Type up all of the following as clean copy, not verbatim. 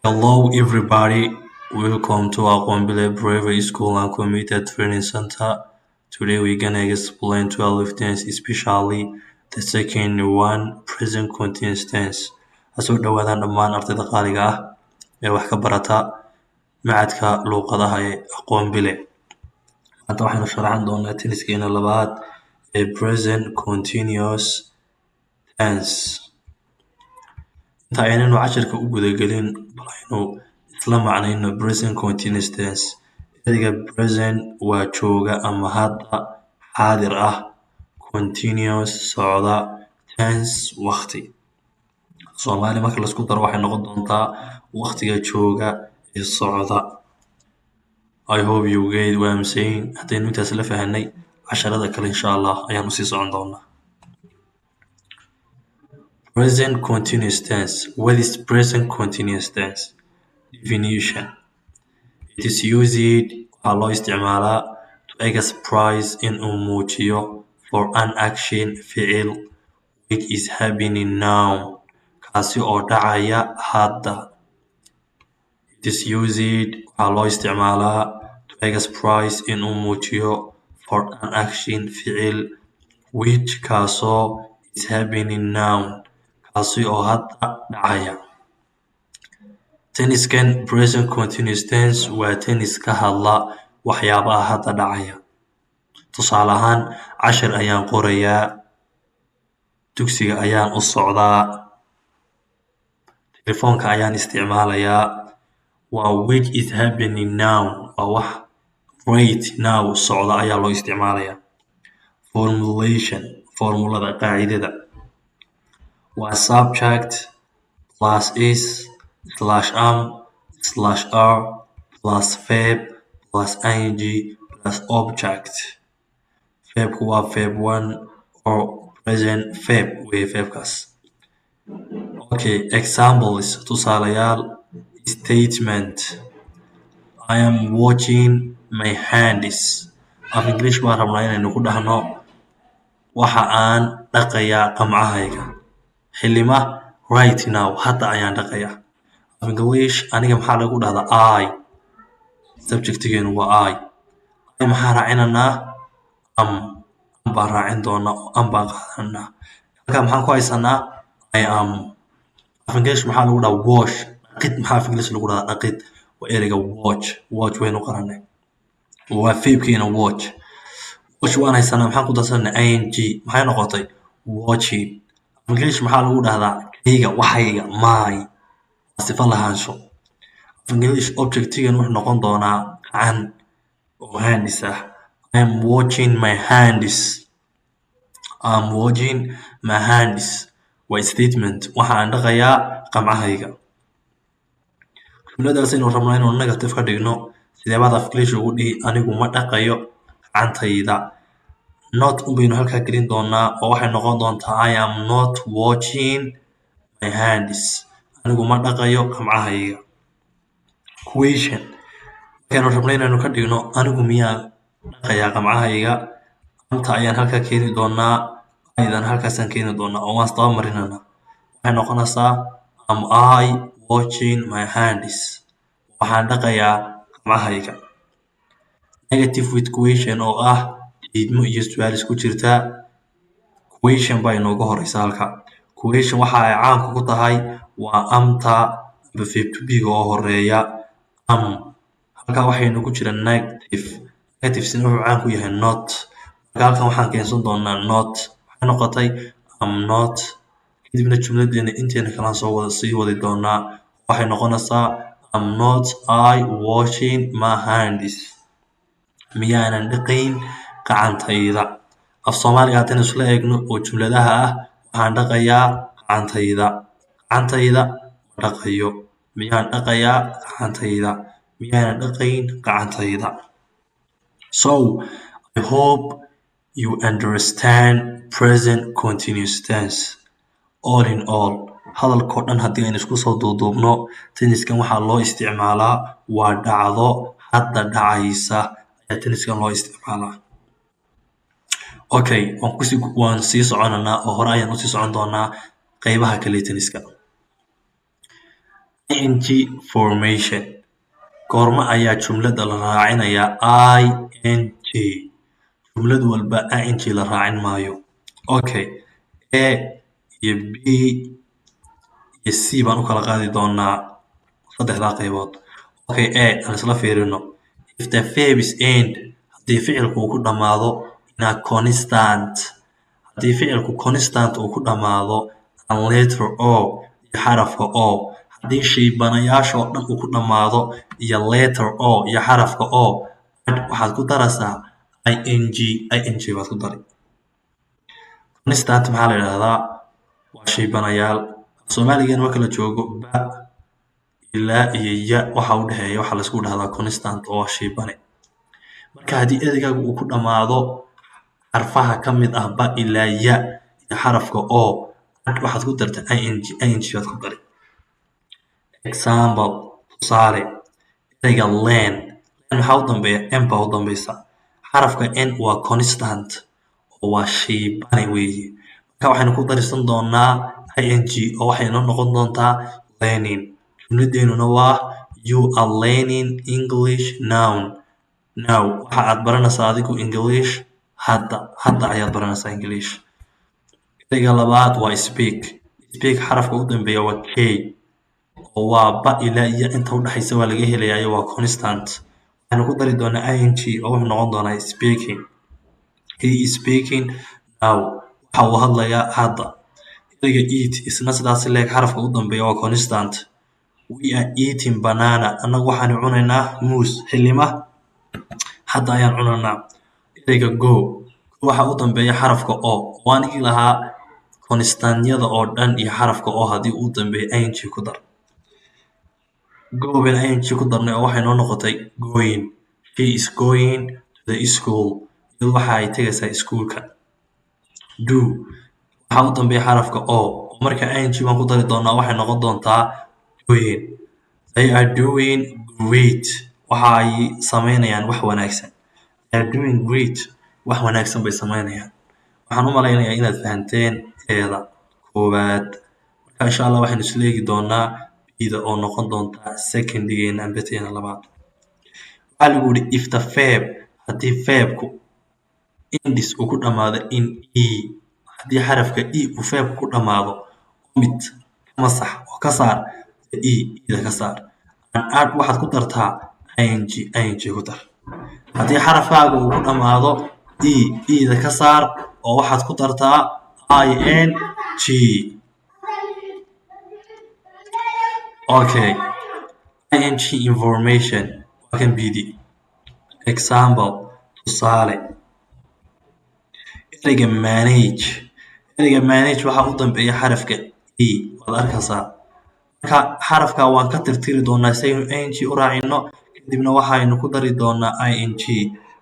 Hello, everybody. Welcome to Aquambile Private School and Community Training Center. Today, we're gonna explain 12 tense, especially the second one, present continuous tense. Asoo dhawaadaan dhammaan ardayda qaaliga ah ee wax ka barata macadka luuqadaha ee Aquambile. Maanta waxaynu sharaxan doonaa tenniskeena labaad ee present continuous tense. Inta aynanu casharka u gudagelin bal aynu isla macnayno present continuous tense. Ereyga present waa jooga ama hadda xaadir ah, continuous socda, tense waqti. Soomaali marka la isku daro waxay noqon doontaa waqtiga jooga ee socda. I hope you get what I'm saying. Haddaynu intaas la fahanay casharada kale insha Allah ayaanu sii socon doonaa. Present continuous tense. What is present continuous tense? Definition. It is used waxaa loo isticmaalaa to express in uu muujiyo for an action ficil which is happening now kaasi oo dhacaya hadda. It is used waxaa loo isticmaalaa to express in uu muujiyo for an action ficil which kaasoo is happening now kaasi oo hadda dhacaya. Tenniskan present continuous tense waa tennis ka hadla waxyaabaha hadda dhacaya. Tusaale ahaan, cashar ayaan qorayaa, dugsiga ayaan u socdaa, telefoonka ayaan isticmaalayaa. Waa which is happening now, waa wax right now socda ayaa loo isticmaalayaa. Formulation, formulada qaacidada. Waa subject plus is slash am slash are plus verb plus ing plus object. Verbku waa verb 1 or present verb weye verbkaas. Okay, examples tusaalayaal. Statement. I am watching my hands. Af English baan rabnaa inaynu ku dhahno waxa aan dhaqayaa qamcahayga. Xilima right now hadda ayaan dhaqayaa. Af English aniga maxaa lagu dhahdaa I. Subjectigeenu waa I. I maxaa raacinanaa am baan raacin doonaa oo am baan qaadanaa. Halkaa maxaan ku haysanaa I am. Af English maxaa lagu dhahaa wash. Dhaqid maxaa af English lagu dhahaa dhaqid. Waa ereyga watch. Watch waynu qaranay. Waa verbkeena watch. Watch waan haysanaa maxaan ku darsanaa ing maxay noqotay watching. Af English maxaa lagu dhahdaa kayga waxayga my. Sifa lahaansho. Af English objectigan wuxuu noqon doonaa gacan oo hands ah. I am watching my hands. I am watching my hands. Waa statement. Waxaan dhaqayaa qamcahayga. Jumladaas aynu rabnaa inuu negative ka dhigno. Sidee baad af English ugu dhihi anigu ma dhaqayo gacantayda. Not baynu halkaa gelin doonaa oo waxay noqon doontaa I am not watching my hands. Anigu ma dhaqayo qamcahayga. Question. Markaynu rabnaa inaynu ka dhigno anigu miyaan dhaqayaa qamcahayga. Anta ayaan halkaa keeni doonaa. Aydan halkaasaan keeni doonaa oo waan isdaba marinana. Waxay noqonaysaa am I watching my hands. Waxaan dhaqayaa qamcahayga. Negative with question oo ah diidmo iyo su'aal isku jirta. Question baa inooga horeysa halka. Question waxa ay caan ku tahay waa amta amba verb to be oo horeeya am. Halkaa waxaynu ku jira negative. Negative sina wuxuu caan ku yahay not. Marka halkan waxaan keensan doonaa not. Waxay noqotay am not. Kadibna jumladeena inteena kalaan sii wadi doonaa. Waxay noqonaysaa am not I washing my hands. Miyaanan dhaqayn gacantayda. Af Soomaaliga haddaynu isla eegno oo jumladaha ah waxaan dhaqayaa gacantayda. Gacantayda ma dhaqayo. Miyaan dhaqayaa gacantayda. Miyaanan dhaqayn gacantayda. So, I hope you understand present continuous tense. All in all, hadalkoo dhan haddii aynu isku soo duuduubno, tenniskan waxaa loo isticmaalaa waa dhacdo hadda dhacaysa ayaa tenniskan loo isticmaalaa. Okay, waan sii soconanaa oo hore ayaan usii socon doonaa qaybaha kale tenniska. ing formation goorma ayaa jumlada la raacinayaa ing jumlad walba ing la raacin maayo okay a iyo b iyo c baan u kala qaadi doonaa saddexdaa qaybood okay a aan isla fiirino if the verb is end haddii ficilku uu ku dhamaado in a constant haddii ficilku constant uu ku dhamaado and letter o iyo xarafka o haddii shaybanayaasha oo dhan uu ku dhamaado iyo letter o iyo xarafka o waxaad ku daraysaa ing baad ku dari constant maxaa la yidhahdaa waa shaybanayaal soomaaligan marka la joogo ba ilaa iyo ya waxa u dhexeeya waxaa laisku dhahdaa constant oo shaybane marka haddii ereygaagu uu ku dhamaado xarfaha ka mid ah ba ilaa ya iyo xarafka o waxaad ku darta ing baad ku dari example tusaale ereyga len maxaa u dambeeya n baa u dambeysa xarafka n waa constant oo waa shaybane weeye marka waxaynu ku darisan doonaa ing oo waxay noo noqon doontaa learning jumladeenuna waa you are learning English now waxa aad baranaysaa adigu English hadda ayaad baranaysaa English ereyga labaad waa speak xarafka u dambeeya waa k oo waa ba ilaa iyo inta u dhaxaysa waa laga helayaa waa constant waxaynu ku dari doonaa ing oo wuxuu noqon doonaa speaking he is speaking now waxa uu hadlayaa hadda ereyga eat isna sidaas leeg xarafka u dambeeya waa constant we are eating banana annagu waxaanu cunaynaa muus xilima hadda ayaan cunaynaa ereyga go waxa u dambeeya xarafka o waanigi lahaa constanyada oo dhan iyo xarafka o haddii uu dambeeya ing ku dar go ben ing ku darnay oo waxay noo noqotay going she is going to the school iyadu waxa ay tegaysaa iskuulka do waxa u dambeeya xarafka o marka ing baan ku dari doonaa waxay noqon doontaa doing they are doing great waxa ay samaynayaan wax wanaagsan they are doing great wax wanaagsan bay samaynayaan waxaan u malaynayaa inaad fahanteen eeda koowaad marka insha allah waxaynu isla eegi doonaa bida oo noqon doonta secondigeena ambateena labaad waxaa lagu yidhi if the verb haddii verbku indis uu ku dhamaado in e haddii xarafka e uu verbku ku dhamaado omit ka masax oo ka saar ida ka saar and add waxaad ku dartaa ing ku dar haddii xarafkaaga uu ku dhamaado ida ka saar oo waxaad ku dartaa ing okay ing information waa kan bd example tusaale ereyga manage waxaa u dambeeya xarafka e waad arkaysaa marka xarafka waan ka tirtiri doonaa si aynu ing u raacino kadibna waxaynu ku dari doonaa ing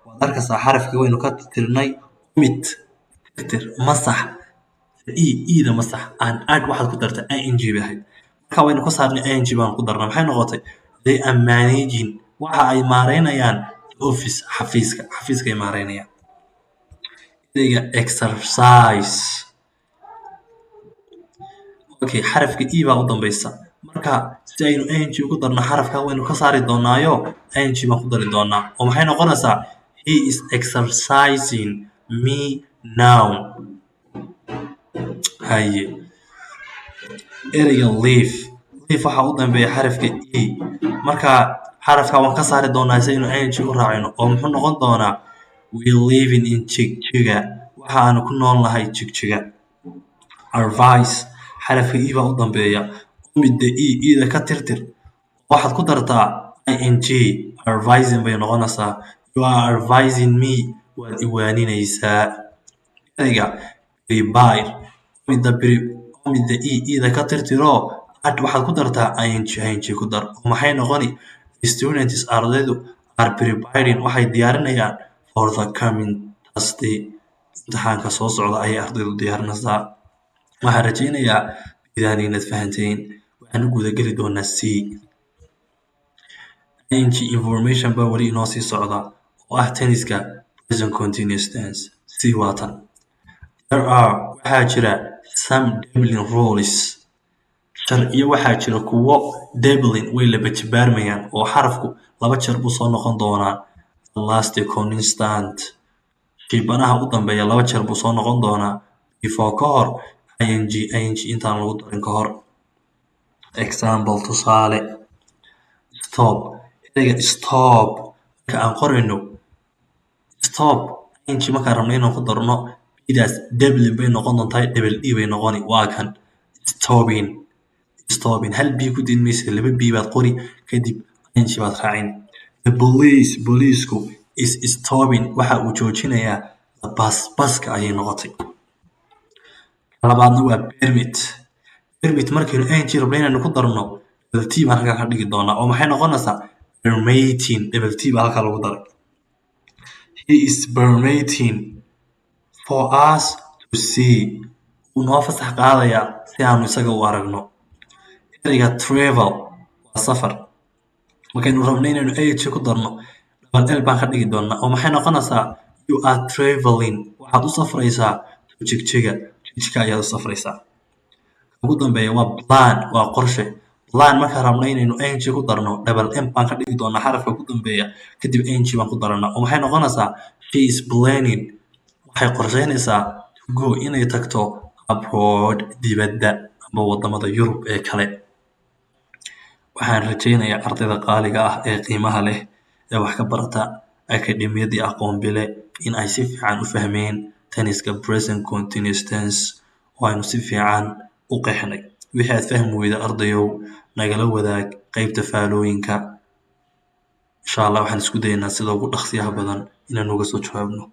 waad arkaysaa xarafkii waynu ka tirtirnay omit tirtir masax ida masax and add waxaad ku darta ing bay ahayd marka waynu ka saarnay ing baan ku darnaa maxay noqotay they are managing waxa ay maareynayaan office xafiiska ay maareynayaan ereyga exercise okay xarafka e baa u dambeysa marka si aynu ing ugu darno xarafka waynu ka saari doonaayo ing baan ku dari doonaa oo maxay noqonaysaa he is exercising me now haye ereyga leave waxaa u dambeeya xarafka e marka xarafka waan ka saari doonaa si aynu ing u raacino oo muxuu noqon doonaa we living in jigjiga waxaanu ku nool nahay jigjiga advice xarafka e baa u dambeeya omidda ida ka tirtir waxaad ku dartaa ing advising bay noqonaysaa you are advising me waad iwaaninaysaa ereyga prepare omidda ida ka tirtiro waxaad ku dartaa ing ku dar oo maxay noqoni students ardaydu are preparing waxay diyaarinayaan for the coming Thursday imtixaanka soo socda ayay ardaydu diyaarinaysaa waxaan rajaynayaa bidaan inaad fahanteen waxaan u guda geli doonaa c ing information baa weli inoo sii socda oo ah tenniska present continuous tense c waatan there are waxaa jira some doubling rules sharciyo waxaa jira kuwo doubling way laba jibaarmayaan oo xarafku laba jeer buu soo noqon doonaa last constant shibanaha u dambeeya laba jeer buu soo noqon doonaa before ka hor ing intaan lagu darin ka hor example tusaale stop ereyga stop marka aan qorayno stop ing markaan rabno inaan ku darno idaas doubling bay noqon doontaa double e bay noqoni waa kan stopping hal b ku din maysa laba b baad qori kadib ing baad raacin the policeku is stopping waxa uu joojinayaa baska ayay noqotay labaadna waa permit markaynu ing rabno inaynu ku darno double t baan halkaa ka dhigi doonaa oo maxay noqonaysaa permitting double t baa halkaa lagu daray he is permitting for us to see wuu noo fasax qaadayaa si aanu isaga u aragno ereyga travel waa safar markaynu rabno inaynu ing ku darno double l baan ka dhigi doonaa oo maxay noqonaysaa you are traveling waxaad u safraysaa jigjiga ayaad u safraysaa ugu dambeeya waa plan waa qorshe plan markaan rabno inaynu ing ku darno double m baan ka dhigi doonaa xarafka ugu dambeeya kadib ing baan ku daranaa oo maxay noqonaysaa she is planning waxay qorsheynaysaa to go inay tagto abroad dibadda ama wadamada Yurub ee kale waxaan rajaynayaa ardayda qaaliga ah ee qiimaha leh ee wax ka barata akademiyadii aqoon bile in ay si fiican u fahmeen tenniska present continuous tense oo aynu si fiican u qeexnay wixii aad fahmi weyda ardayow nagala wadaag qaybta faalooyinka insha Allah waxaan isku dayaynaa sida ugu dhaqsiyaha badan inaan uga soo jawaabno